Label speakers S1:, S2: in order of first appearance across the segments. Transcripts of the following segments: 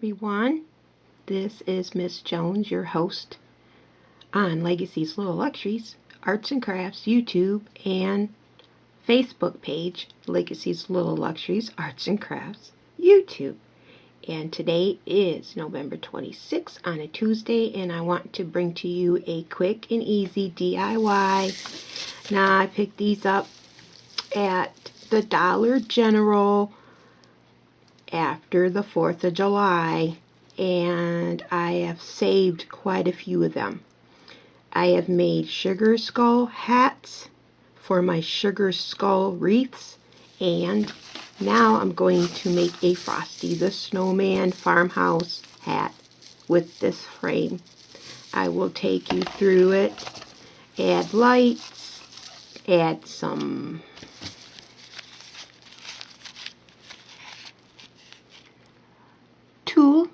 S1: everyone. This is Miss Jones, your host on Legacy's Little Luxuries, Arts and Crafts, YouTube, and Facebook page, Legacy's Little Luxuries, Arts and Crafts, YouTube. And today is November 26th on a Tuesday, and I want to bring to you a quick and easy DIY. Now, I picked these up at the Dollar General after the 4th of July, and I have saved quite a few of them. I have made sugar skull hats for my sugar skull wreaths, and now I'm going to make a Frosty the Snowman Farmhouse hat with this frame. I will take you through it, add lights, add some tulle,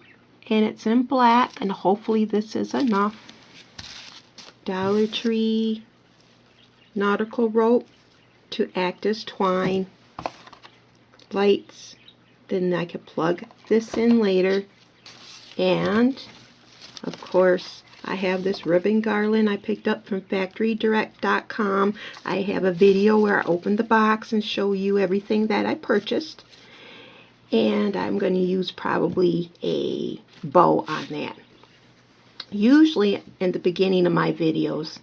S1: and it's in black, and hopefully this is enough. Dollar Tree nautical rope to act as twine, lights, then I could plug this in later, and of course I have this ribbon garland I picked up from factorydirect.com. I have a video where I open the box and show you everything that I purchased, and I'm going to use probably a bow on that. Usually in the beginning of my videos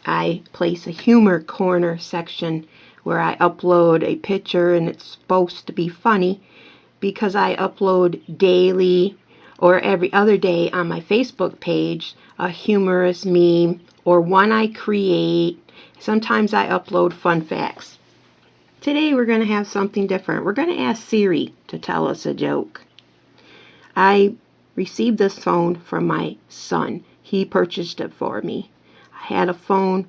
S1: I place a humor corner section where I upload a picture, and it's supposed to be funny because I upload daily or every other day on my Facebook page a humorous meme or one I create. Sometimes I upload fun facts. Today we're going to have something different. We're going to ask Siri to tell us a joke. I received this phone from my son. He purchased it for me. I had a phone,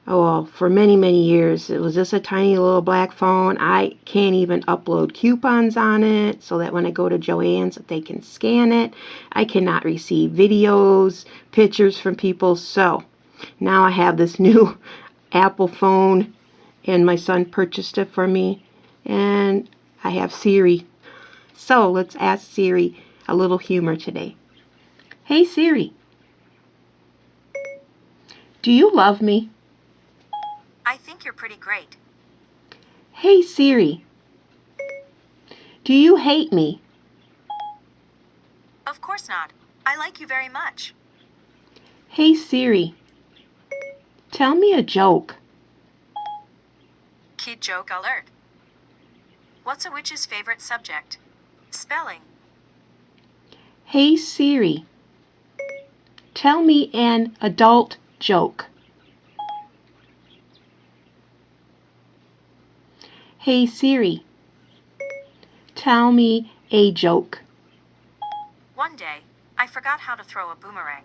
S1: for many years. It was just a tiny little black phone. I can't even upload coupons on it so that when I go to Joann's that they can scan it. I cannot receive videos, pictures from people. So now I have this new Apple phone, and my son purchased it for me, and I have Siri. So let's ask Siri a little humor today. Hey Siri, do you love me?
S2: I think you're pretty great.
S1: Hey Siri, do you hate me?
S2: Of course not. I like you very much.
S1: Hey Siri, tell me a joke.
S2: Kid joke alert. What's a witch's favorite subject? Spelling.
S1: Hey Siri, tell me an adult joke. Hey Siri, tell me a joke.
S2: One day, I forgot how to throw a boomerang.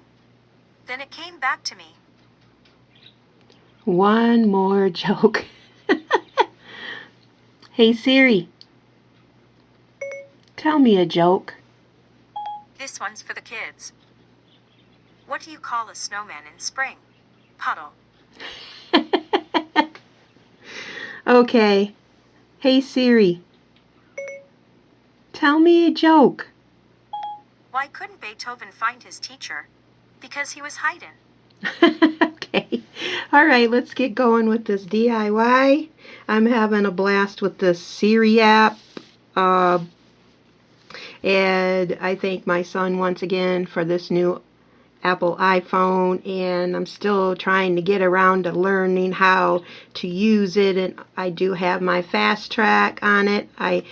S2: Then it came back to me.
S1: One more joke. Hey Siri, tell me a joke.
S2: This one's for the kids. What do you call a snowman in spring? Puddle.
S1: Okay. Hey Siri, tell me a joke.
S2: Why couldn't Beethoven find his teacher? Because he was hiding.
S1: Okay. Alright, let's get going with this DIY. I'm having a blast with this Siri app. And I thank my son once again for this new Apple iPhone, and I'm still trying to get around to learning how to use it, and I do have my fast track on it. I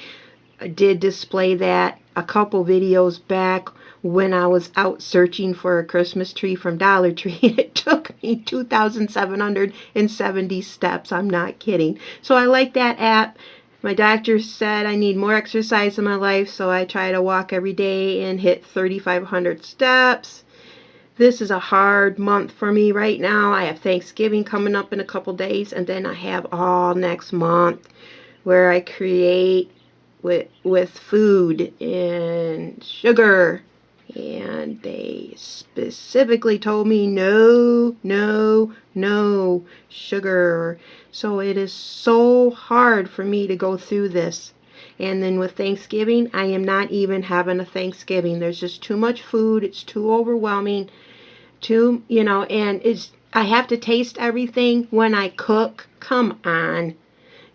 S1: did display that a couple videos back when I was out searching for a Christmas tree from Dollar Tree. It took me 2,770 steps. I'm not kidding. So I like that app. My doctor said I need more exercise in my life, so I try to walk every day and hit 3,500 steps. This is a hard month for me right now. I have Thanksgiving coming up in a couple days, and then I have all next month where I create with food and sugar, and they specifically told me no sugar. So it is so hard for me to go through this. And then with Thanksgiving, I am not even having a Thanksgiving. There's just too much food. It's too overwhelming. Too, and I have to taste everything when I cook. Come on.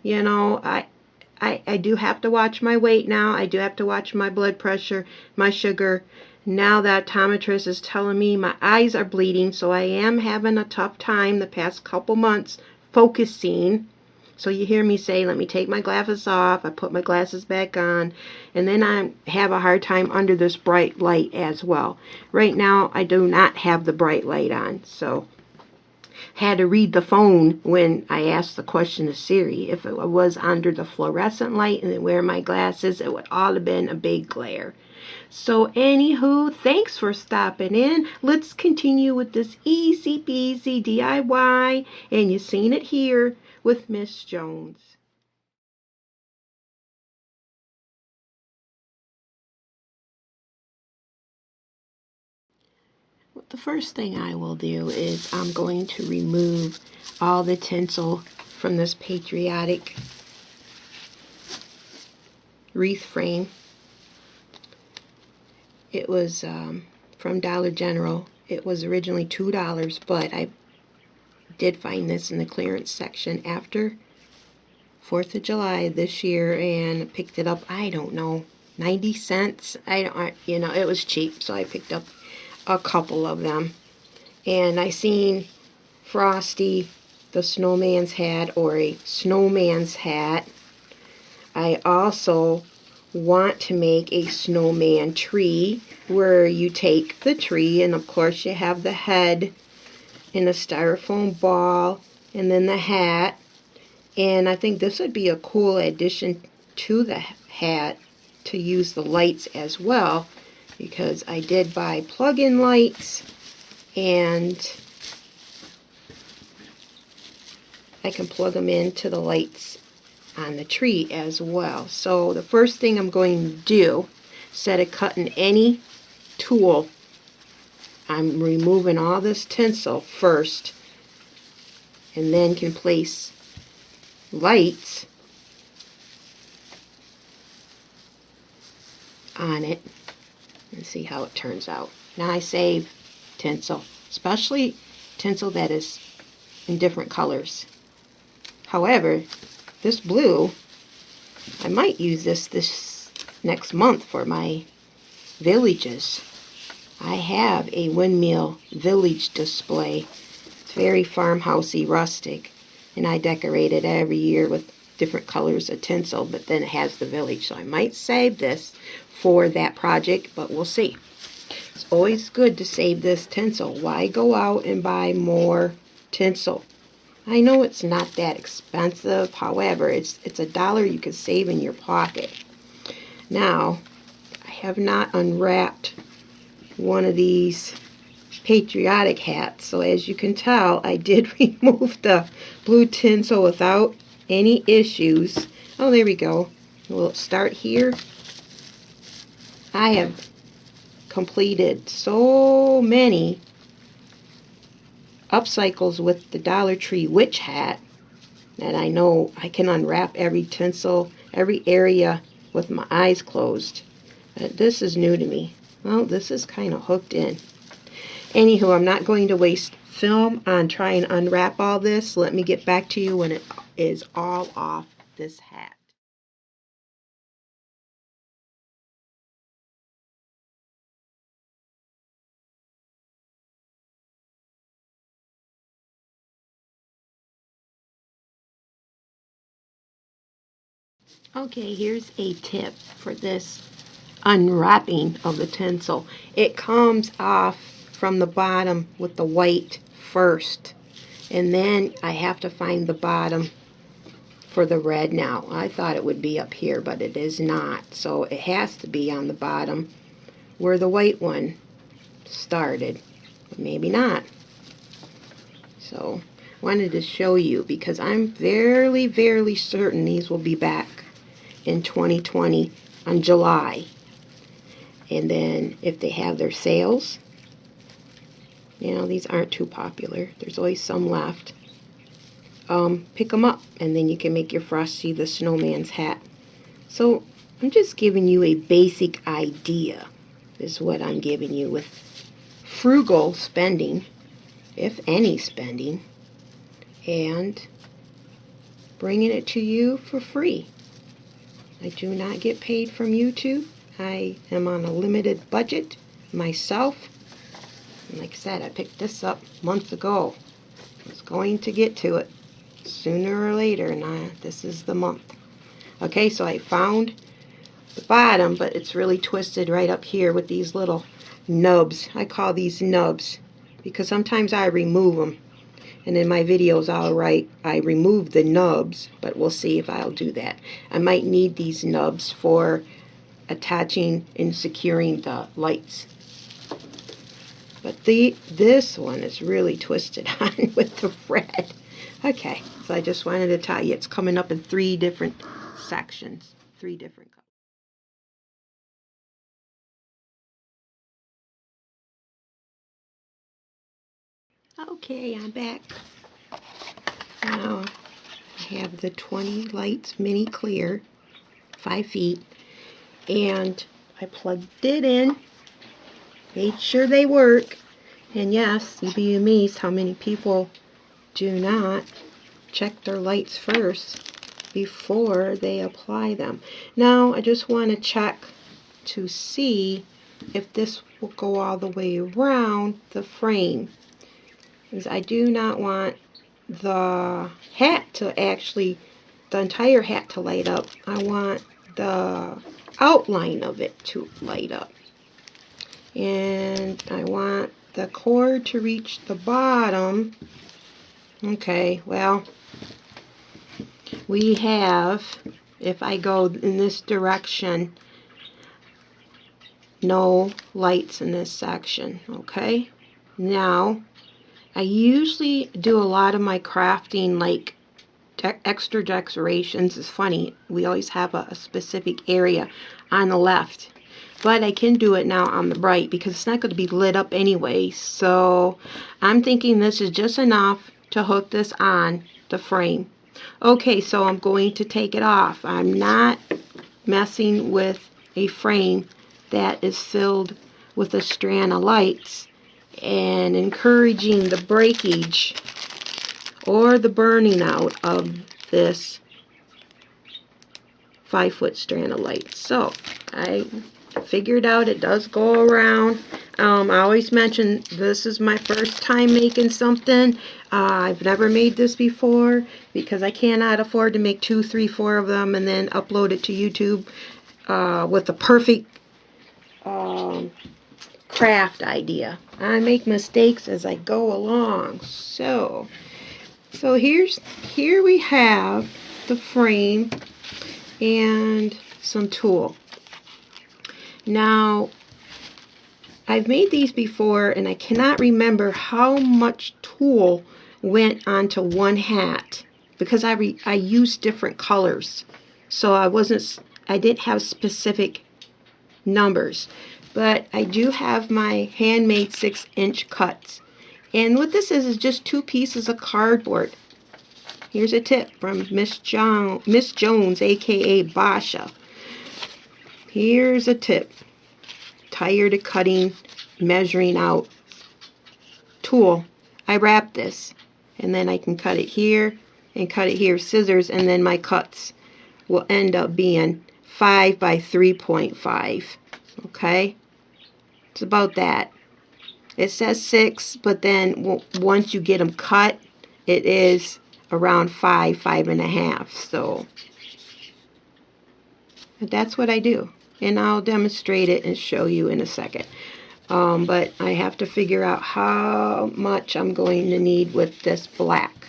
S1: I do have to watch my weight now. I do have to watch my blood pressure, my sugar. Now that optometrist is telling me my eyes are bleeding, so I am having a tough time the past couple months focusing. So you hear me say, let me take my glasses off. I put my glasses back on. And then I have a hard time under this bright light as well. Right now, I do not have the bright light on. So had to read the phone when I asked the question to Siri. If it was under the fluorescent light and then wear my glasses, it would all have been a big glare. So anywho, thanks for stopping in. Let's continue with this easy peasy DIY. And you've seen it here with Miss Jones. The first thing I will do is I'm going to remove all the tinsel from this patriotic wreath frame. It was from Dollar General. It was originally $2, but I did find this in the clearance section after 4th of July this year and picked it up, I don't know, 90 cents. It was cheap, so I picked up a couple of them. And I seen Frosty the Snowman's hat, or a snowman's hat. I also want to make a snowman tree where you take the tree and of course you have the head in a styrofoam ball and then the hat. And I think this would be a cool addition to the hat to use the lights as well, because I did buy plug-in lights and I can plug them into the lights on the tree as well. So the first thing I'm going to do, instead of cutting any tool, I'm removing all this tinsel first and then can place lights on it and see how it turns out. Now I save tinsel, especially tinsel that is in different colors. However, this blue, I might use this next month for my villages. I have a windmill village display. It's very farmhousey, rustic, and I decorate it every year with different colors of tinsel, but then it has the village, so I might save this for that project, but we'll see. It's always good to save this tinsel. Why go out and buy more tinsel? I know it's not that expensive, however, it's $1 you could save in your pocket. Now, I have not unwrapped one of these patriotic hats, so as you can tell, I did remove the blue tinsel without any issues. Oh, there we go. We'll start here. I have completed so many upcycles with the Dollar Tree witch hat that I know I can unwrap every tinsel, every area with my eyes closed. This is new to me. Well, this is kind of hooked in. Anywho, I'm not going to waste film on trying to unwrap all this. Let me get back to you when it is all off this hat. Okay, here's a tip for this unwrapping of the tinsel. It comes off from the bottom with the white first, and then I have to find the bottom for the red. Now I thought it would be up here, but it is not, so it has to be on the bottom where the white one started, but maybe not. So I wanted to show you because I'm very certain these will be back in 2020 on July. And then if they have their sales, these aren't too popular, there's always some left, pick them up and then you can make your Frosty the Snowman's hat So I'm just giving you a basic idea is what I'm giving you with frugal spending, if any spending, and bringing it to you for free. I do not get paid from YouTube. I am on a limited budget myself. And like I said, I picked this up months ago. I was going to get to it sooner or later, and this is the month. Okay, so I found the bottom, but it's really twisted right up here with these little nubs. I call these nubs because sometimes I remove them. And in my videos I'll write I remove the nubs, but we'll see if I'll do that. I might need these nubs for attaching and securing the lights. But this one is really twisted on with the red. Okay, so I just wanted to tell you it's coming up in 3 different sections, 3 different colors. Okay, I'm back. Now I have the 20 lights mini clear, 5 feet, and I plugged it in, made sure they work, and yes, you'd be amazed how many people do not check their lights first before they apply them. Now I just want to check to see if this will go all the way around the frame, because I do not want the hat to actually, the entire hat to light up. I want the outline of it to light up. And I want the cord to reach the bottom. Okay, well, we have, if I go in this direction, no lights in this section. Okay, now I usually do a lot of my crafting like extra decorations. It's funny, we always have a specific area on the left, but I can do it now on the right because it's not going to be lit up anyway. So I'm thinking this is just enough to hook this on the frame. Okay, so I'm going to take it off. I'm not messing with a frame that is filled with a strand of lights and encouraging the breakage or the burning out of this 5-foot strand of light. So I figured out it does go around. I always mention this is my first time making something. I've never made this before because I cannot afford to make 2, 3, 4 of them and then upload it to YouTube with the perfect craft idea. I make mistakes as I go along. So here we have the frame and some tulle. Now I've made these before and I cannot remember how much tulle went onto one hat because I used different colors, so I didn't have specific numbers. But I do have my handmade 6-inch cuts. And what this is just 2 pieces of cardboard. Here's a tip from Miss Jones, aka Babcia. Here's a tip. Tired of cutting, measuring out tulle. I wrap this. And then I can cut it here and cut it here. Scissors, and then my cuts will end up being 5 by 3.5. Okay? It's about that. It says 6, but then once you get them cut, it is around 5, 5.5. So that's what I do. And I'll demonstrate it and show you in a second. But I have to figure out how much I'm going to need with this black.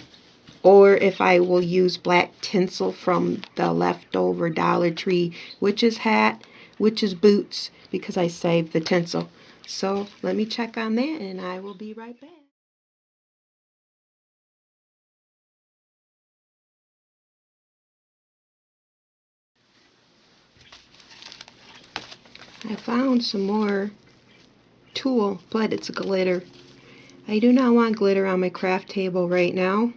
S1: Or if I will use black tinsel from the leftover Dollar Tree witch's hat, witch's boots, because I saved the tinsel. So let me check on that and I will be right back. I found some more tulle, but it's glitter. I do not want glitter on my craft table right now.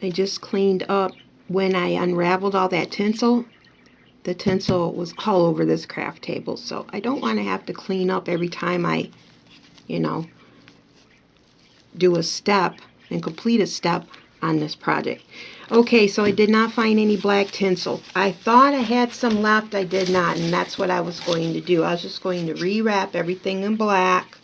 S1: I just cleaned up when I unraveled all that tinsel. the tinsel was all over this craft table, so I don't want to have to clean up every time I, you know, do a step and complete a step on this project. Okay, so I did not find any black tinsel. I thought I had some left, I did not, and that's what I was going to do. I was just going to rewrap everything in black.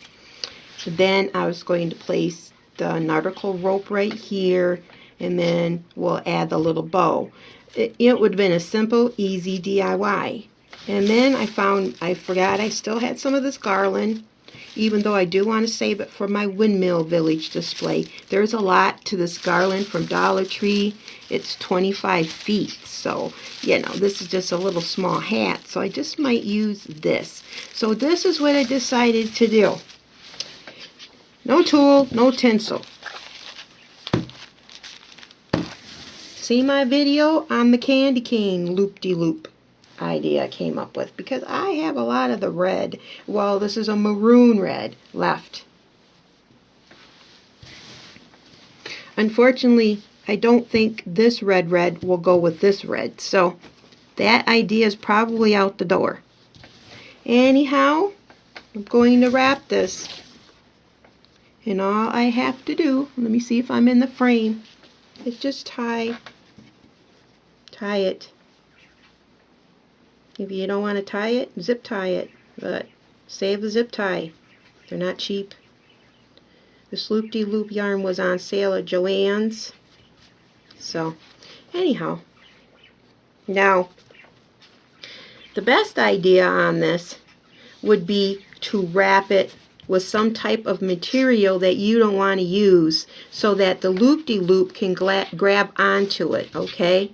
S1: Then I was going to place the nautical rope right here, and then we'll add the little bow. It would have been a simple, easy DIY. And then I forgot I still had some of this garland, even though I do want to save it for my windmill village display. There's a lot to this garland from Dollar Tree. It's 25 feet, so, you know, this is just a little small hat, so I just might use this. So this is what I decided to do. No tulle, no tinsel. See my video on the candy cane loop-de-loop idea I came up with, because I have a lot of the red. Well, this is a maroon red left. Unfortunately, I don't think this red will go with this red, so that idea is probably out the door. Anyhow, I'm going to wrap this, and all I have to do, let me see if I'm in the frame, is just tie it. If you don't want to tie it, zip tie it, but save the zip tie. They're not cheap. This loop-de-loop yarn was on sale at Joann's. So, anyhow. Now, the best idea on this would be to wrap it with some type of material that you don't want to use, so that the loop-de-loop can grab onto it, okay?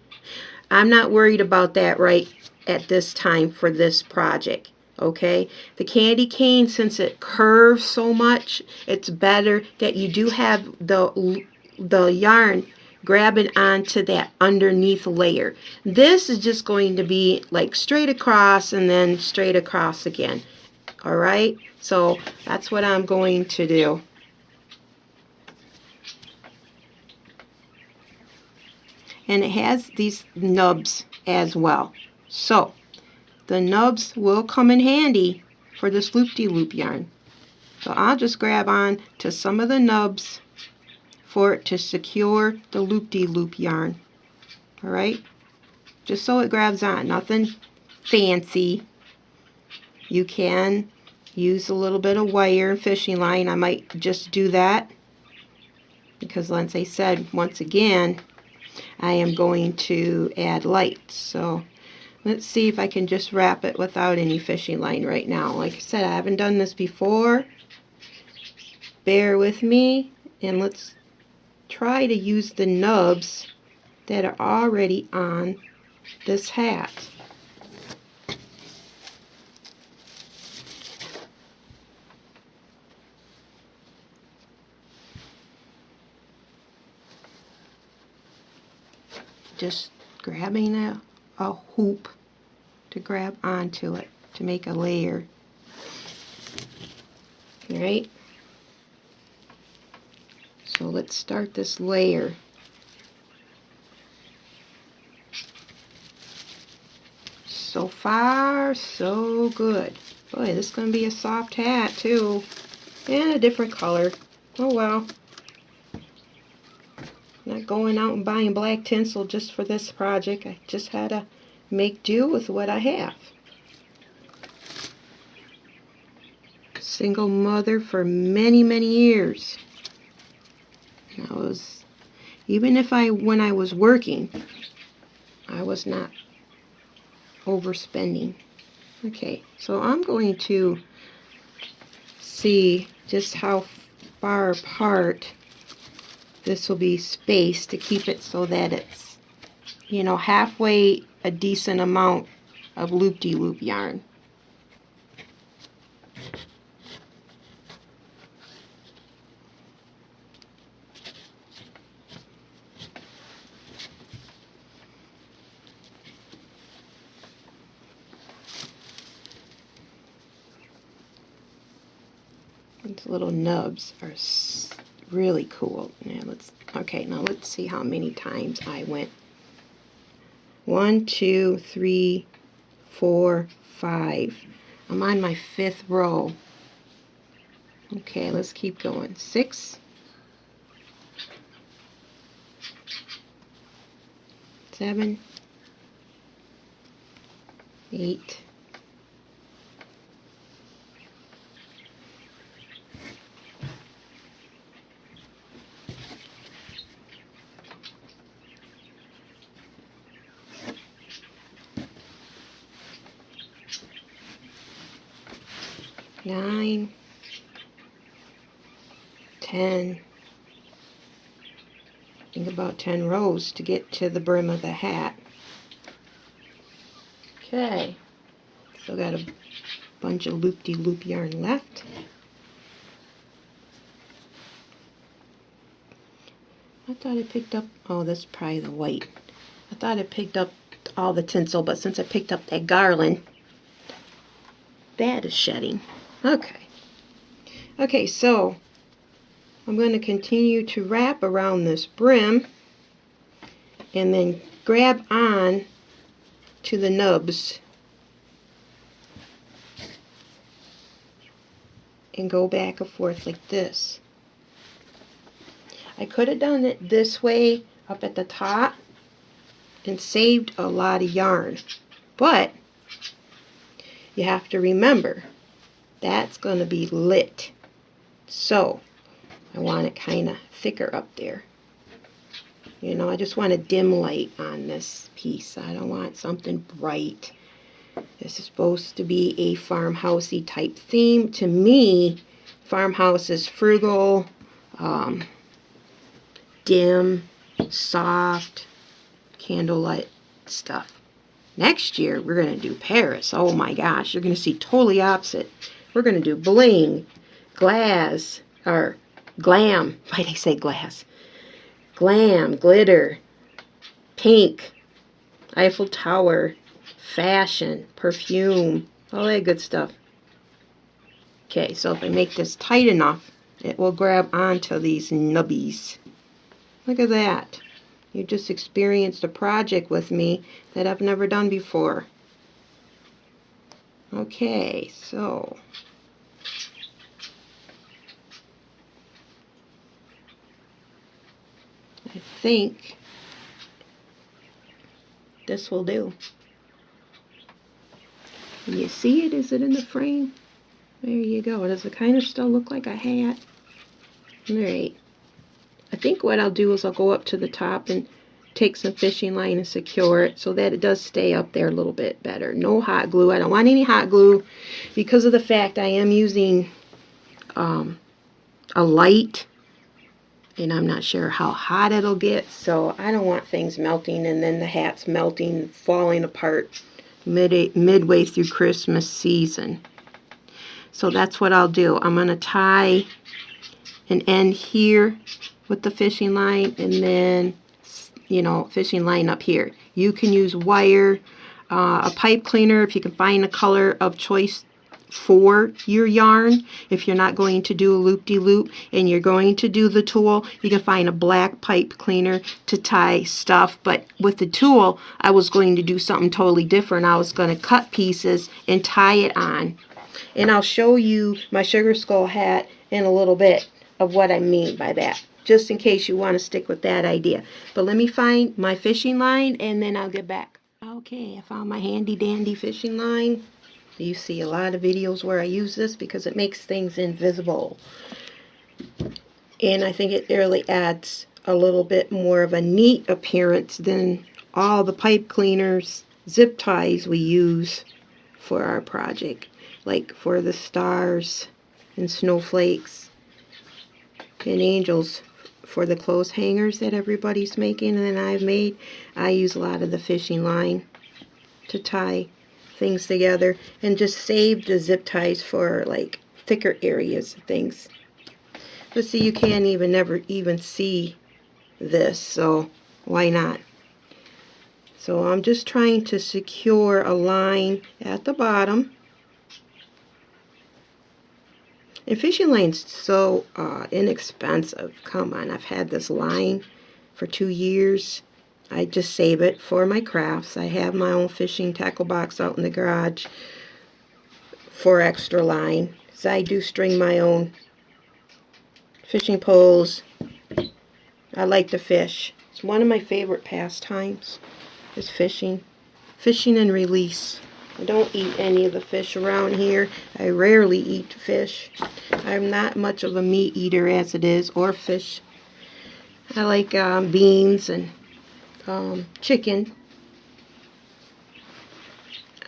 S1: I'm not worried about that right at this time for this project, okay? The candy cane, since it curves so much, it's better that you do have the yarn grabbing onto that underneath layer. This is just going to be like straight across and then straight across again. Alright, so that's what I'm going to do. And it has these nubs as well. So, the nubs will come in handy for this loop-de-loop yarn. So I'll just grab on to some of the nubs for it to secure the loop-de-loop yarn. Alright? Just so it grabs on. Nothing fancy. You can use a little bit of wire and fishing line. I might just do that, because as I said, once again, I am going to add lights. So let's see if I can just wrap it without any fishing line right now. Like I said, I haven't done this before. Bear with me, and let's try to use the nubs that are already on this hat. Just grabbing a hoop to grab onto it to make a layer. Alright, so let's start this layer. So far, so good. Boy, this is going to be a soft hat too, and a different color. Oh well. Not going out and buying black tinsel just for this project. I just had to make do with what I have. Single mother for many, many years. I was, even if when I was working, I was not overspending. Okay, so I'm going to see just how far apart this will be spaced to keep it so that it's, you know, halfway a decent amount of loop-de-loop yarn. These little nubs are really cool. Now let's see how many times I went. 1, 2, 3, 4, 5. I'm on my 5th row. Okay, let's keep going. 6, 7, 8, 9, 10. I think about 10 rows to get to the brim of the hat. Okay, still got a bunch of loop-de-loop yarn left. I thought I picked up, oh, that's probably the white. I thought I picked up all the tinsel, but since I picked up that garland, that is shedding. Okay. Okay, so I'm going to continue to wrap around this brim and then grab on to the nubs and go back and forth like this. I could have done it this way up at the top and saved a lot of yarn, but you have to remember that's going to be lit, so I want it kind of thicker up there. You know, I just want a dim light on this piece. I don't want something bright. This is supposed to be a farmhousey type theme. To me, farmhouse is frugal, dim, soft, candlelight stuff. Next year, we're going to do Paris. Oh my gosh, you're going to see totally opposite. We're going to do bling, glass, or glam. Why did I say glass? Glam, glitter, pink, Eiffel Tower, fashion, perfume, all that good stuff. Okay, so if I make this tight enough, it will grab onto these nubbies. Look at that. You just experienced a project with me that I've never done before. Okay, so I think this will do. Can you see it? Is it in the frame? There you go. Does it kind of still look like a hat? Alright. I think what I'll do is I'll go up to the top and take some fishing line and secure it so that it does stay up there a little bit better. No hot glue. I don't want any hot glue because of the fact I am using a light, and I'm not sure how hot it'll get, so I don't want things melting and then the hat's melting, falling apart midway through Christmas season. So that's what I'll do. I'm going to tie an end here with the fishing line, and then, you know, fishing line up here. You can use wire, a pipe cleaner if you can find a color of choice for your yarn. If you're not going to do a loop-de-loop and you're going to do the tulle, you can find a black pipe cleaner to tie stuff. But with the tulle, I was going to do something totally different. I was going to cut pieces and tie it on. And I'll show you my sugar skull hat in a little bit of what I mean by that, just in case you want to stick with that idea. But let me find my fishing line and then I'll get back. Okay, I found my handy dandy fishing line. You see a lot of videos where I use this because it makes things invisible. And I think it really adds a little bit more of a neat appearance than all the pipe cleaners, zip ties we use for our project. Like for the stars and snowflakes and angels for the clothes hangers that everybody's making and that I've made. I use a lot of the fishing line to tie things together and just save the zip ties for like thicker areas of things. But see, you can't never even see this, so why not? So I'm just trying to secure a line at the bottom. And fishing line's so inexpensive. Come on, I've had this line for 2 years. I just save it for my crafts. I have my own fishing tackle box out in the garage for extra line. So I do string my own fishing poles. I like to fish. It's one of my favorite pastimes is fishing. Fishing and release. I don't eat any of the fish around here. I rarely eat fish. I'm not much of a meat eater as it is, or fish. I like beans and chicken.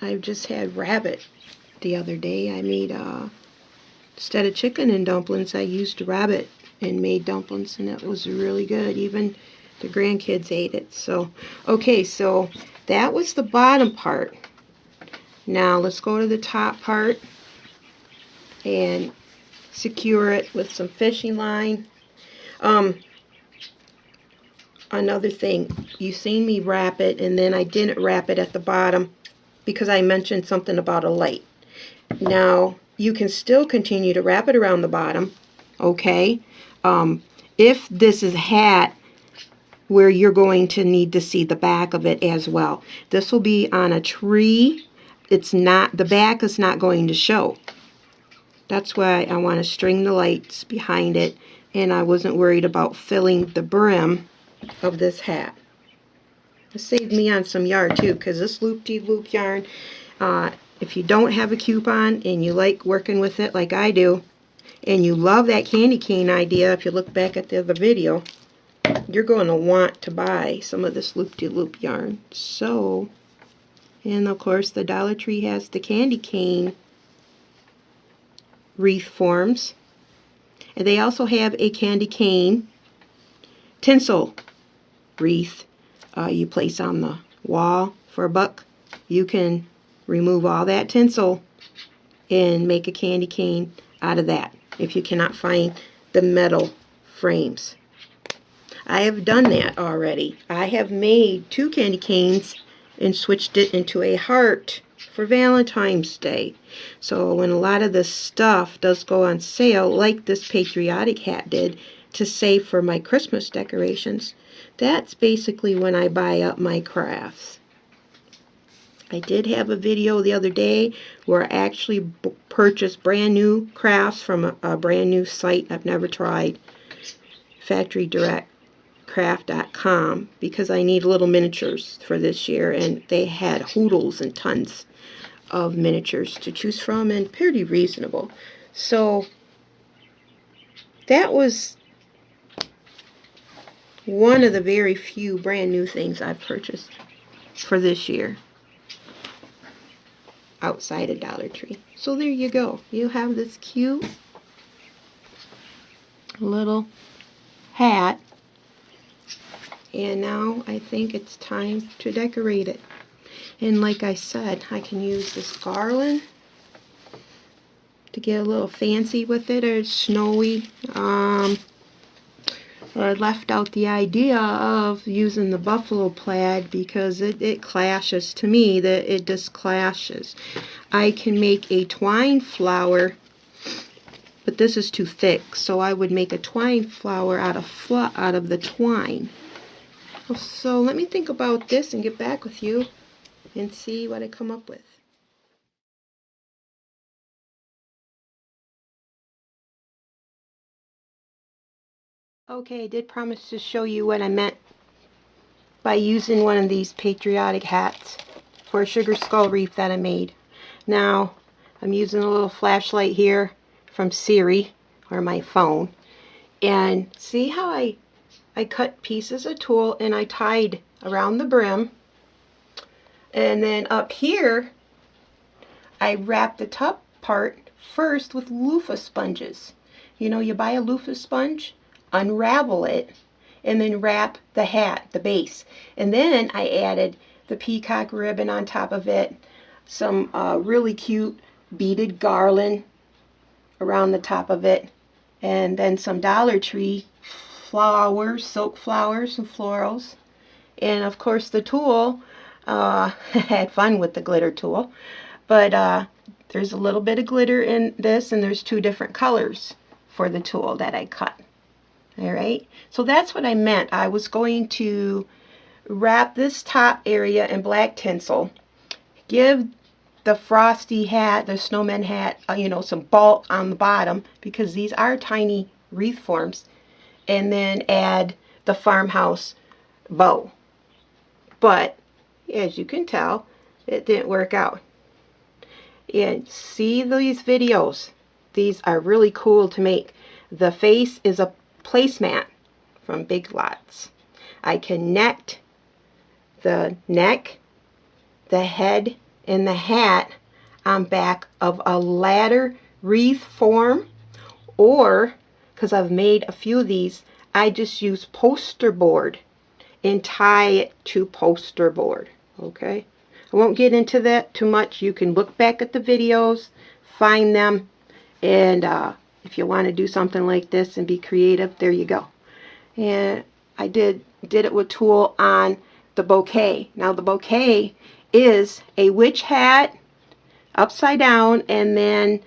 S1: I just had rabbit the other day. I made, instead of chicken and dumplings, I used rabbit and made dumplings, and it was really good. Even the grandkids ate it. So, okay, so that was the bottom part. Now let's go to the top part and secure it with some fishing line. Another thing, you seen me wrap it, and then I didn't wrap it at the bottom because I mentioned something about a light. Now you can still continue to wrap it around the bottom, okay? If this is a hat where you're going to need to see the back of it as well. This will be on a tree. It's not, the back is not going to show. That's why I want to string the lights behind it, and I wasn't worried about filling the brim of this hat. It saved me on some yarn too, because this Loopity loop yarn, if you don't have a coupon and you like working with it like I do, and you love that candy cane idea, if you look back at the other video, you're going to want to buy some of this Loopity loop yarn. So, and of course the Dollar Tree has the candy cane wreath forms, and they also have a candy cane tinsel wreath you place on the wall for $1. You can remove all that tinsel and make a candy cane out of that if you cannot find the metal frames. I have done that already. I have made 2 candy canes and switched it into a heart for Valentine's Day. So when a lot of this stuff does go on sale, like this patriotic hat did, to save for my Christmas decorations, that's basically when I buy up my crafts. I did have a video the other day where I actually purchased brand new crafts from a brand new site I've never tried, factorydirectcraft.com, because I need little miniatures for this year, and they had hoodles and tons of miniatures to choose from, and pretty reasonable. So that was one of the very few brand new things I've purchased for this year outside of Dollar Tree. So there you go. You have this cute little hat, and now I think it's time to decorate it. And like I said, I can use this garland to get a little fancy with it, or snowy. I left out the idea of using the buffalo plaid because it clashes to me, that it just clashes. I can make a twine flower, but this is too thick, so I would make a twine flower out of the twine. So let me think about this and get back with you and see what I come up with. Okay, I did promise to show you what I meant by using one of these patriotic hats for a sugar skull wreath that I made. Now, I'm using a little flashlight here from Siri, or my phone, and see how I cut pieces of tulle and I tied around the brim, and then up here I wrapped the top part first with loofah sponges. You know, you buy a loofah sponge, unravel it, and then wrap the hat, the base. And then I added the peacock ribbon on top of it, some really cute beaded garland around the top of it, and then some Dollar Tree flowers, silk flowers and florals. And of course the tulle, I had fun with the glitter tulle, but there's a little bit of glitter in this, and there's 2 different colors for the tulle that I cut. Alright, so that's what I meant. I was going to wrap this top area in black tinsel. Give the frosty hat, the snowman hat, some bulk on the bottom, because these are tiny wreath forms. And then add the farmhouse bow. But as you can tell, it didn't work out. And see these videos. These are really cool to make. The face is a placemat from Big Lots. I connect the neck, the head, and the hat on back of a ladder wreath form, or, because I've made a few of these, I just use poster board and tie it to poster board. Okay, I won't get into that too much. You can look back at the videos, find them, and if you want to do something like this and be creative, there you go. And I did it with tulle on the bouquet. Now the bouquet is a witch hat upside down, and then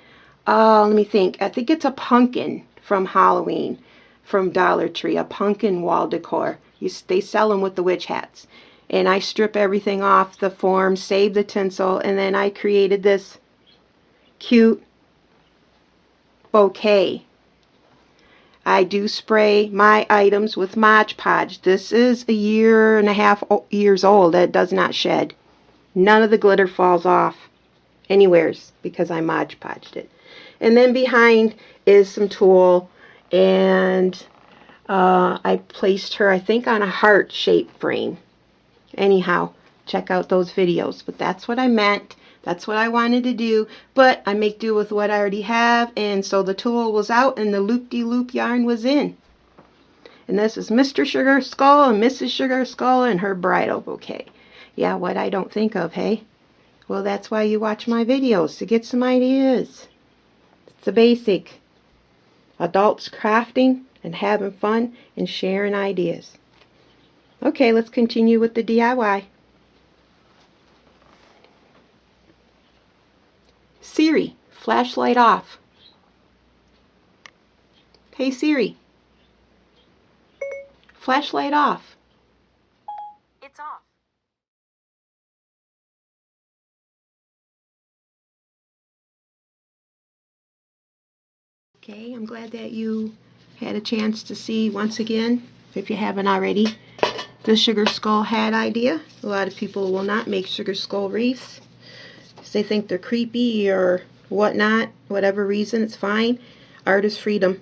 S1: let me think, I think it's a pumpkin from Halloween from Dollar Tree, a pumpkin wall decor. They sell them with the witch hats. And I strip everything off the form, save the tinsel, and then I created this cute bouquet. I do spray my items with Mod Podge. This is 1.5 years old. It does not shed. None of the glitter falls off anywheres because I Mod Podged it. And then behind is some tulle, and I placed her, I think, on a heart-shaped frame. Anyhow, check out those videos. But that's what I meant. That's what I wanted to do. But I make do with what I already have, and so the tulle was out and the loop-de-loop yarn was in. And this is Mr. Sugar Skull and Mrs. Sugar Skull and her bridal bouquet. Yeah, what I don't think of, hey? Well, that's why you watch my videos, to get some ideas. It's the basic. Adults crafting and having fun and sharing ideas. Okay, let's continue with the DIY. Siri, flashlight off. Hey Siri, flashlight off.
S2: It's off.
S1: Okay, I'm glad that you had a chance to see once again, if you haven't already, the Sugar Skull hat idea. A lot of people will not make Sugar Skull wreaths because they think they're creepy or whatnot. Whatever reason, it's fine. Art is freedom.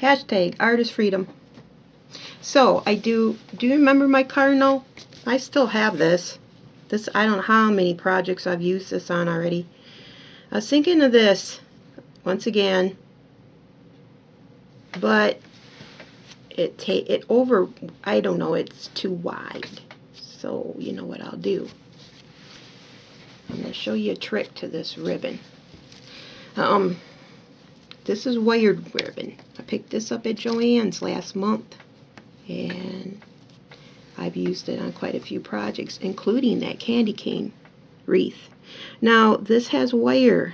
S1: Hashtag art is freedom. So, do you remember my cardinal? I still have this. I don't know how many projects I've used this on already. I was thinking of this, once again, but I don't know, it's too wide. So you know what I'll do. I'm going to show you a trick to this ribbon. This is wired ribbon. I picked this up at Joann's last month, and I've used it on quite a few projects, including that candy cane wreath. Now this has wire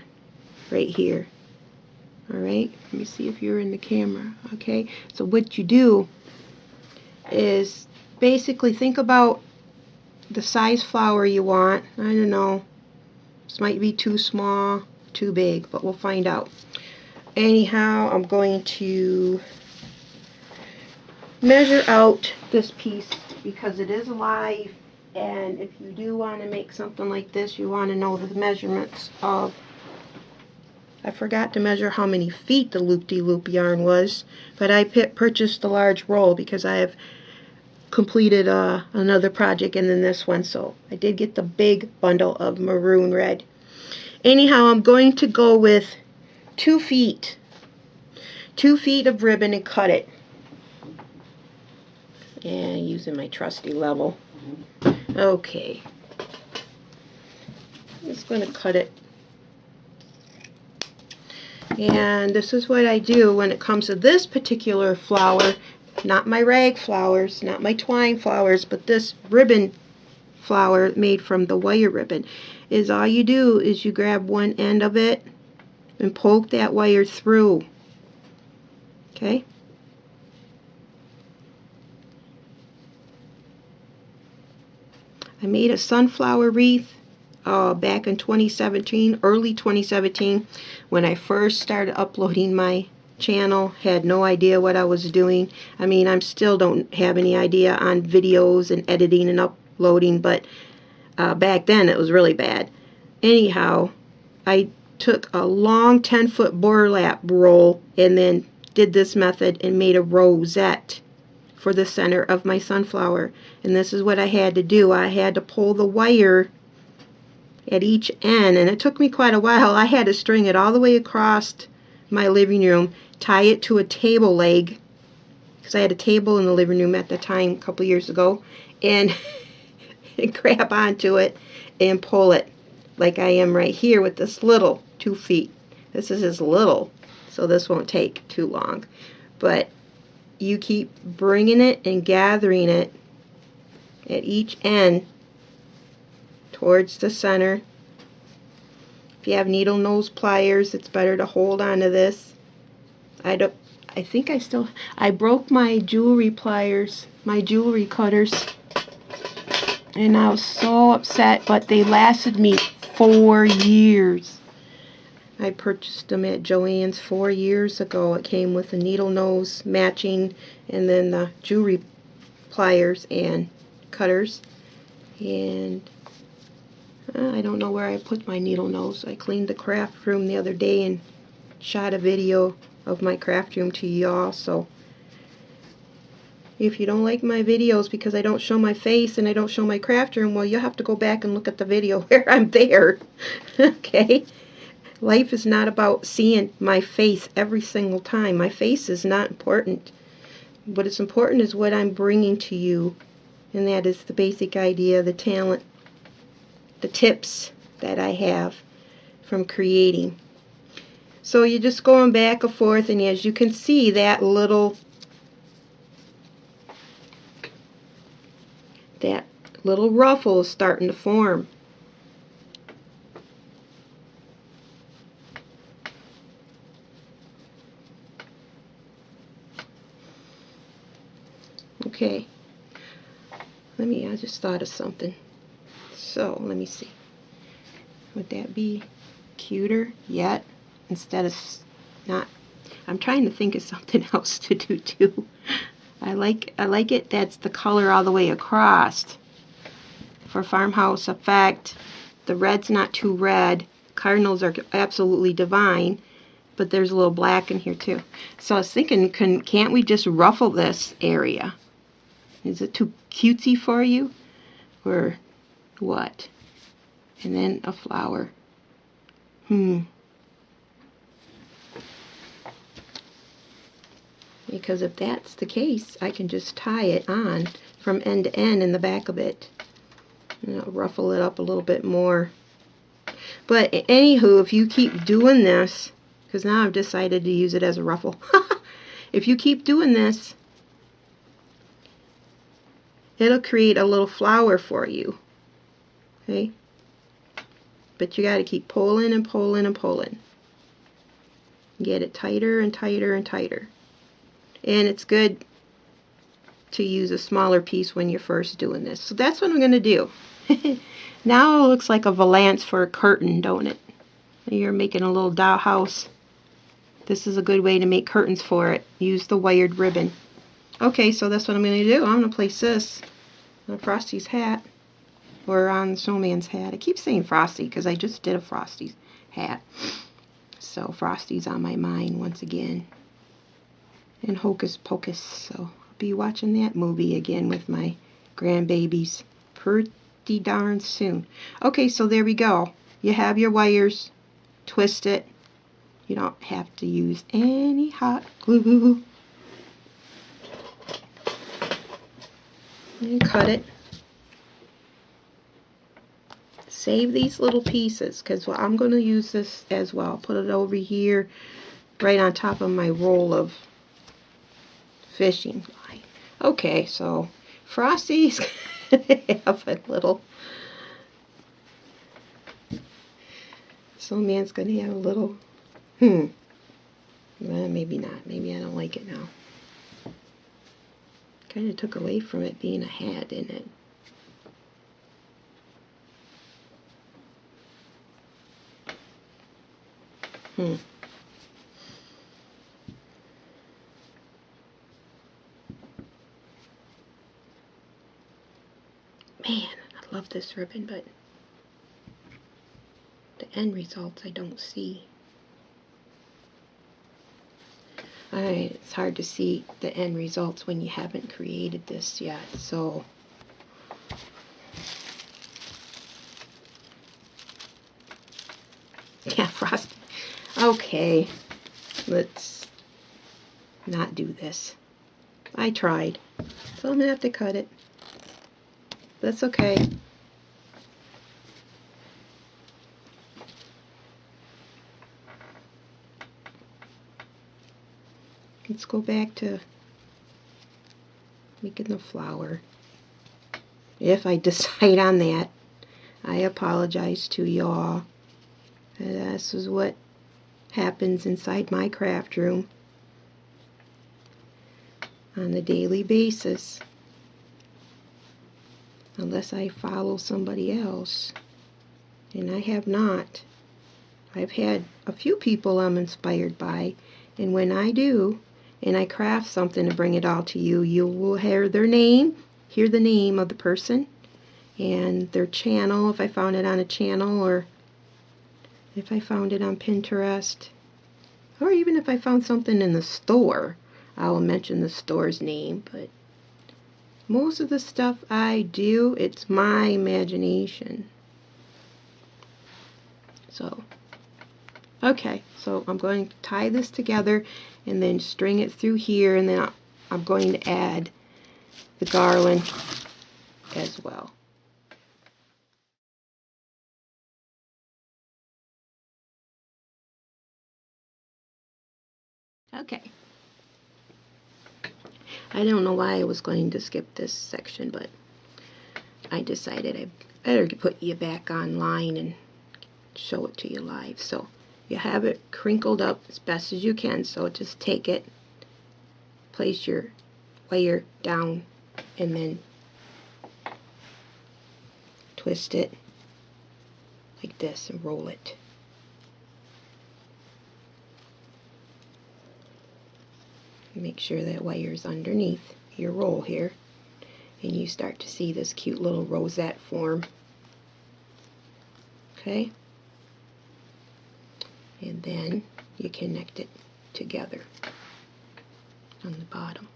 S1: right here. Alright, let me see if you're in the camera. Okay, so what you do is basically think about the size flower you want. I don't know, this might be too small, too big, but we'll find out. Anyhow, I'm going to measure out this piece because it is live, and if you do want to make something like this, you want to know the measurements of, I forgot to measure how many feet the loop-de-loop yarn was, but I purchased a large roll because I have completed another project and then this one, so I did get the big bundle of maroon red. Anyhow, I'm going to go with 2 feet. 2 feet of ribbon and cut it. And using my trusty level. Okay. I'm just going to cut it. And this is what I do when it comes to this particular flower. Not my rag flowers, not my twine flowers, but this ribbon flower made from the wire ribbon. Is all you do is you grab one end of it and poke that wire through. Okay? I made a sunflower wreath back in 2017, early 2017, when I first started uploading my channel. Had no idea what I was doing. I mean, I still don't have any idea on videos and editing and uploading, but back then it was really bad. Anyhow, I took a long 10-foot burlap roll and then did this method and made a rosette for the center of my sunflower. And this is what I had to do. I had to pull the wire at each end, and it took me quite a while. I had to string it all the way across my living room, tie it to a table leg, because I had a table in the living room at the time a couple years ago, and grab onto it and pull it like I am right here with this little 2 feet. This is as little, so this won't take too long. But you keep bringing it and gathering it at each end towards the center. If you have needle nose pliers, it's better to hold on to this. I broke my jewelry pliers, my jewelry cutters, and I was so upset, but they lasted me 4 years. I purchased them at Joann's 4 years ago. It came with a needle nose matching, and then the jewelry pliers and cutters. And I don't know where I put my needle nose. I cleaned the craft room the other day and shot a video of my craft room to y'all. So if you don't like my videos because I don't show my face and I don't show my craft room, well, you'll have to go back and look at the video where I'm there. Okay? Life is not about seeing my face every single time. My face is not important. What is important is what I'm bringing to you, and that is the basic idea, the talent, the tips that I have from creating. So you're just going back and forth, and as you can see, that little ruffle is starting to form. Okay, I just thought of something. So, let me see. Would that be cuter yet? Instead of not, I'm trying to think of something else to do too. I like it. That's the color all the way across. For Farmhouse effect, the red's not too red. Cardinals are absolutely divine, but there's a little black in here too. So I was thinking, can't we just ruffle this area? Is it too cutesy for you? Or what? And then a flower. Because if that's the case, I can just tie it on from end to end in the back of it. And I'll ruffle it up a little bit more. But anywho, if you keep doing this, because now I've decided to use it as a ruffle. If you keep doing this, it'll create a little flower for you. Okay? But you got to keep pulling and pulling and pulling. Get it tighter and tighter and tighter. And it's good to use a smaller piece when you're first doing this. So that's what I'm going to do. Now it looks like a valance for a curtain, don't it? You're making a little dollhouse. This is a good way to make curtains for it. Use the wired ribbon. Okay, so that's what I'm going to do. I'm going to place this on Frosty's hat. Or on Snowman's hat. I keep saying Frosty because I just did a Frosty's hat. So Frosty's on my mind once again. And Hocus Pocus. So I'll be watching that movie again with my grandbabies pretty darn soon. Okay, so there we go. You have your wires. Twist it. You don't have to use any hot glue. And cut it. Save these little pieces because I'm going to use this as well. Put it over here right on top of my roll of fishing line. Okay, so Frosty's going to have a little, Snowman's going to have a little, well, maybe not. Maybe I don't like it now. Kind of took away from it being a hat, didn't it? Man, I love this ribbon, but the end results I don't see. Alright, it's hard to see the end results when you haven't created this yet, so yeah, frosting. Okay, let's not do this. I tried, so I'm gonna have to cut it. That's okay. Let's go back to making the flower. If I decide on that, I apologize to y'all. This is what happens inside my craft room on a daily basis. Unless I follow somebody else. And I have not. I've had a few people I'm inspired by, and when I do, and I craft something to bring it all to you, you will hear their name, hear the name of the person, and their channel, if I found it on a channel, or if I found it on Pinterest, or even if I found something in the store, I will mention the store's name. But most of the stuff I do, it's my imagination. So, okay, so I'm going to tie this together and then string it through here, and then I'm going to add the garland as well. Okay. I don't know why I was going to skip this section, but I decided I better put you back online and show it to you live. So you have it crinkled up as best as you can, so just take it, place your wire down, and then twist it like this and roll it. Make sure that wire's underneath your roll here, and you start to see this cute little rosette form. Okay? And then you connect it together on the bottom.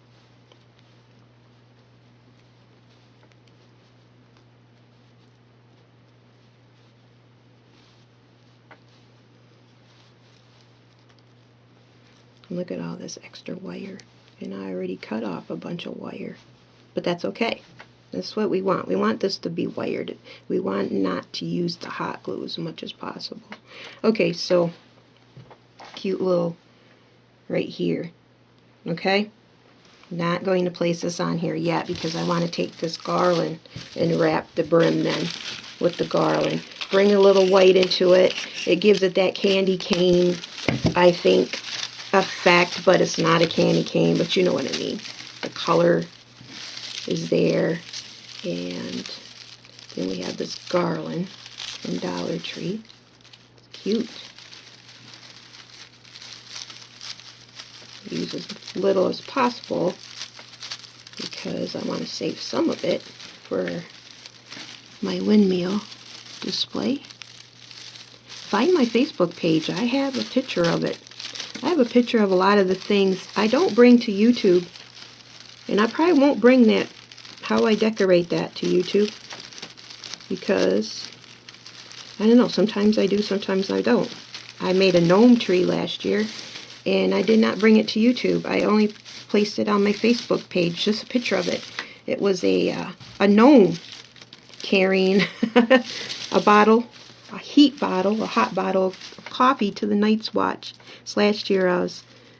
S1: Look at all this extra wire, and I already cut off a bunch of wire, but that's okay. That's what we want. We want this to be wired. We want not to use the hot glue as much as possible. Okay, so cute little right here. Okay, not going to place this on here yet because I want to take this garland and wrap the brim then with the garland. Bring a little white into it. It gives it that candy cane, I think, effect, but it's not a candy cane, but you know what I mean. The color is there, and then we have this garland from Dollar Tree. It's cute. Use as little as possible because I want to save some of it for my windmill display. Find my Facebook page. I have a picture of it. I have a picture of a lot of the things I don't bring to YouTube, and I probably won't bring that, how I decorate that, to YouTube, because I don't know, sometimes I do, sometimes I don't. I made a gnome tree last year, and I did not bring it to YouTube. I only placed it on my Facebook page, just a picture of it. It was a gnome carrying a bottle, a heat bottle, a hot bottle of coffee to the Night's Watch. Last year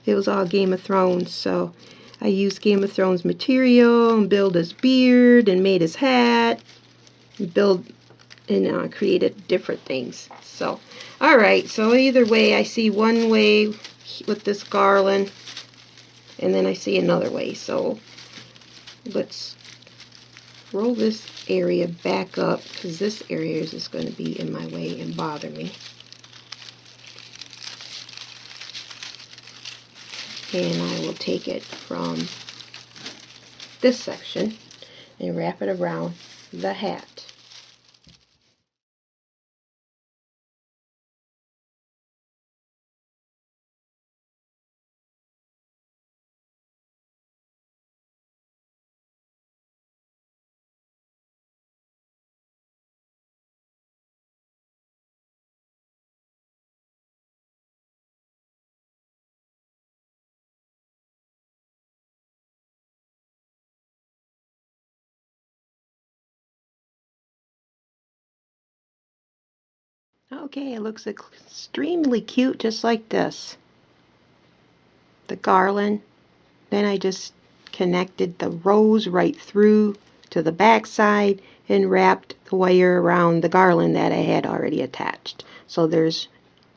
S1: it was all Game of Thrones, so I used Game of Thrones material and built his beard and made his hat and created different things. So, alright, so either way, I see one way with this garland, and then I see another way. So let's roll this area back up, because this area is just going to be in my way and bother me. And I will take it from this section and wrap it around the hat. Okay, it looks extremely cute, just like this. The garland. Then I just connected the rose right through to the back side and wrapped the wire around the garland that I had already attached. So there's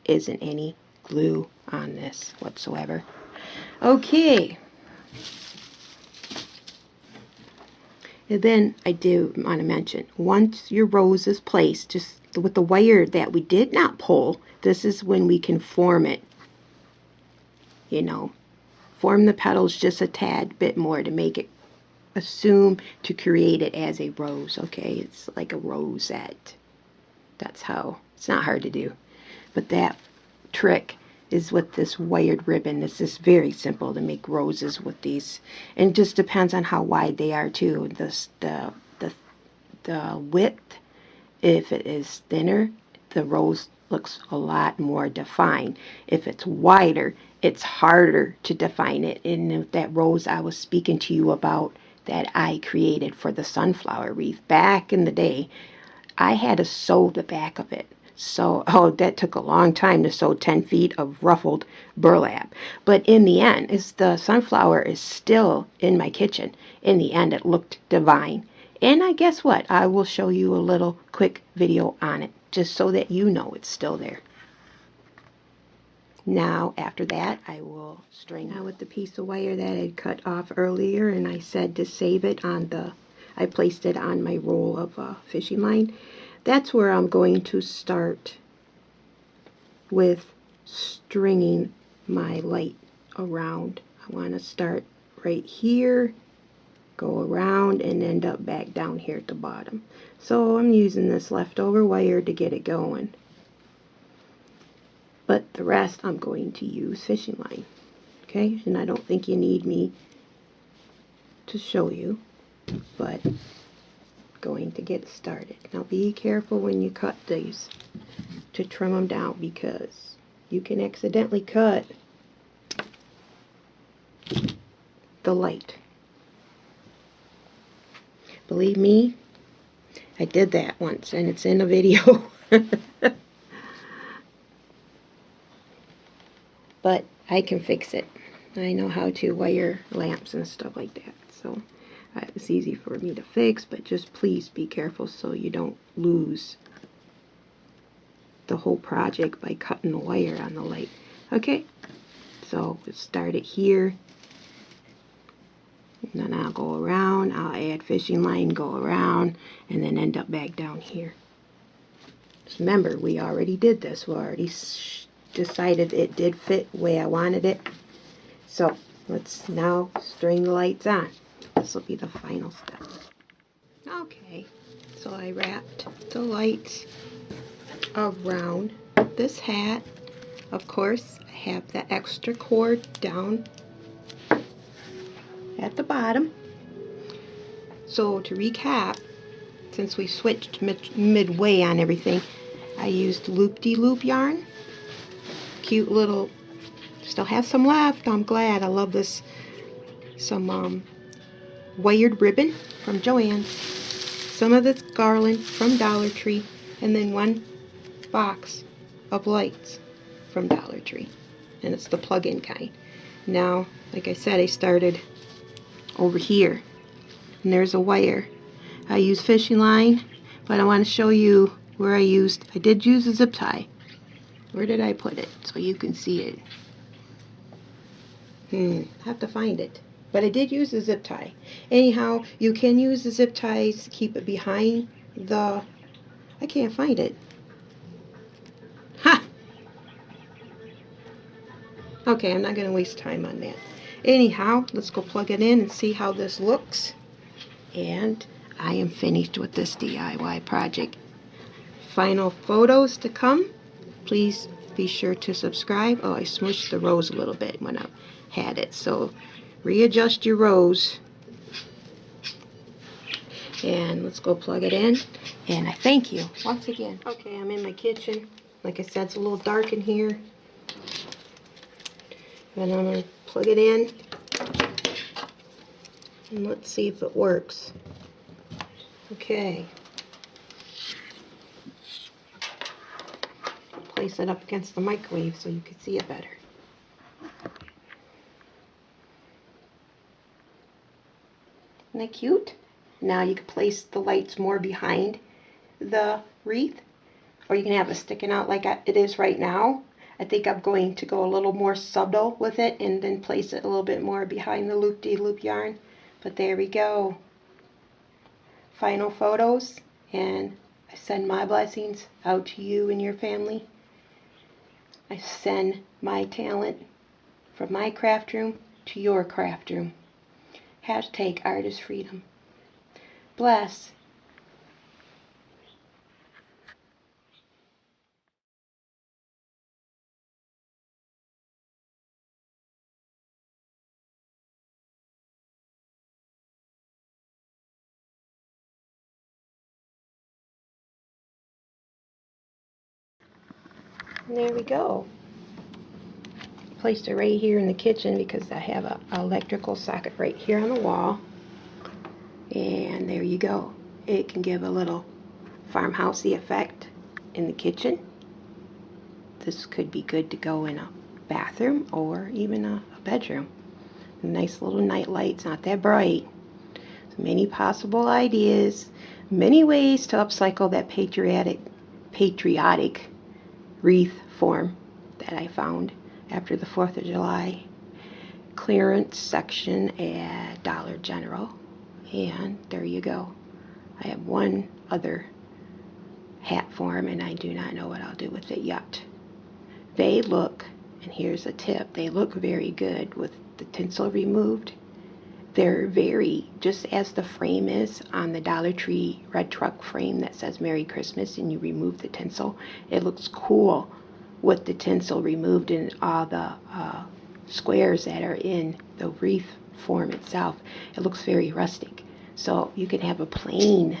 S1: isn't any glue on this whatsoever. Okay. And then I do want to mention, once your rose is placed, just with the wire that we did not pull, this is when we can form it. You know, form the petals just a tad bit more to make it assume to create it as a rose. Okay, it's like a rosette. That's how, it's not hard to do. But that trick is with this wired ribbon. This is very simple to make roses with these, and it just depends on how wide they are too. The width, if it is thinner, the rose looks a lot more defined. If it's wider, it's harder to define it. And that rose I was speaking to you about that I created for the sunflower wreath back in the day, I had to sew the back of it. So, that took a long time to sew 10 feet of ruffled burlap. But in the end, the sunflower is still in my kitchen. In the end, it looked divine. And I guess what? I will show you a little quick video on it, just so that you know it's still there. Now, after that, I will string out with the piece of wire that I had cut off earlier, and I said to save it on I placed it on my roll of fishing line. That's where I'm going to start with stringing my light around. I want to start right here, go around, and end up back down here at the bottom. So I'm using this leftover wire to get it going. But the rest I'm going to use fishing line. Okay, and I don't think you need me to show you, but going to get started. Now be careful when you cut these to trim them down, because you can accidentally cut the light. Believe me, I did that once and it's in a video. But I can fix it. I know how to wire lamps and stuff like that, so it's easy for me to fix, but just please be careful so you don't lose the whole project by cutting the wire on the light. Okay, so we'll start it here, and then I'll go around, I'll add fishing line, go around, and then end up back down here. Just remember, we already did this. We already decided it did fit the way I wanted it. So let's now string the lights on. This will be the final step. Okay, so I wrapped the lights around this hat. Of course, I have the extra cord down at the bottom. So to recap, since we switched midway on everything, I used Loopity loop yarn. Cute little, still have some left. I'm glad. I love this. Some wired ribbon from Joann's, some of this garland from Dollar Tree, and then one box of lights from Dollar Tree, and it's the plug-in kind. Now, like I said, I started over here, and there's a wire. I use fishing line, but I want to show you where I did use a zip tie. Where did I put it so you can see it? I have to find it. But I did use a zip tie. Anyhow, you can use the zip ties to keep it behind the... I can't find it. Ha! Okay, I'm not going to waste time on that. Anyhow, let's go plug it in and see how this looks. And I am finished with this DIY project. Final photos to come. Please be sure to subscribe. Oh, I smushed the rose a little bit when I had it. So readjust your rose. And let's go plug it in. And I thank you once again. Okay, I'm in my kitchen. Like I said, it's a little dark in here. And I'm going to plug it in. And let's see if it works. Okay. Place it up against the microwave so you can see it better. Isn't that cute? Now you can place the lights more behind the wreath, or you can have it sticking out like it is right now. I think I'm going to go a little more subtle with it and then place it a little bit more behind the loop-de-loop yarn. But there we go. Final photos, and I send my blessings out to you and your family. I send my talent from my craft room to your craft room. Hashtag artist freedom. Bless. And there we go. Placed it right here in the kitchen because I have an electrical socket right here on the wall. And there you go. It can give a little farmhousey effect in the kitchen. This could be good to go in a bathroom or even a bedroom. A nice little night light. It's not that bright. So many possible ideas, many ways to upcycle that patriotic wreath form that I found after the 4th of July clearance section at Dollar General. And there you go. I have one other hat form and I do not know what I'll do with it yet. They look, and here's a tip, they look very good with the tinsel removed. They're very, just as the frame is on the Dollar Tree red truck frame that says Merry Christmas and you remove the tinsel, it looks cool with the tinsel removed and all the squares that are in the wreath form itself. It looks very rustic. So you can have a plain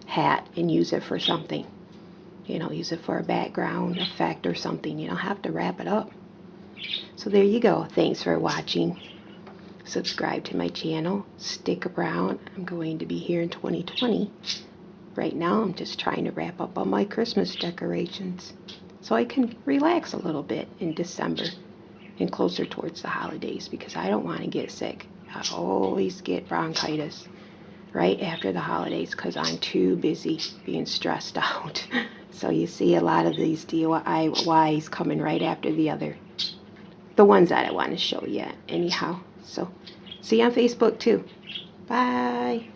S1: hat and use it for something. You know, use it for a background effect or something. You don't have to wrap it up. So there you go. Thanks for watching. Subscribe to my channel. Stick around. I'm going to be here in 2020. Right now I'm just trying to wrap up all my Christmas decorations so I can relax a little bit in December and closer towards the holidays because I don't want to get sick. I always get bronchitis right after the holidays because I'm too busy being stressed out. So you see a lot of these DIYs coming right after the ones that I want to show you anyhow. So see you on Facebook too. Bye.